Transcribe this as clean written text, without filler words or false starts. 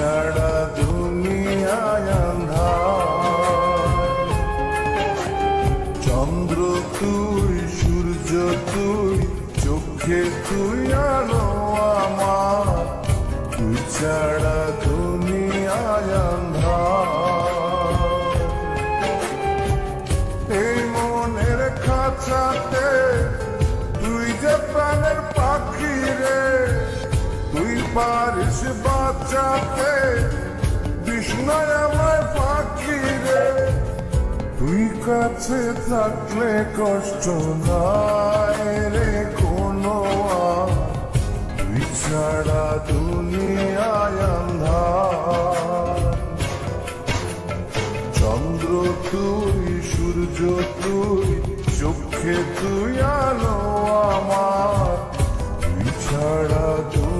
ছাড়া দুনিয়ায় আন্ধার। চন্দ্র তুই, সূর্য তুই, চোখে তুই আলো আমার, তুই ছাড়া দুনিয়ায় আন্ধার। এই মনের খাঁচাতে তুই যে প্রাণের পাখি রে, তুই পারিস বাঁচাতে বিষ্ণয় আমায় পাখি রে। তুই কাছে থাকলে কষ্ট নাই রে কোনো আর, তুই ছাড়া দুনিয়ায় আন্ধার। চন্দ্র তুই, সূর্য তুই, চোখে তুই আলো আমার,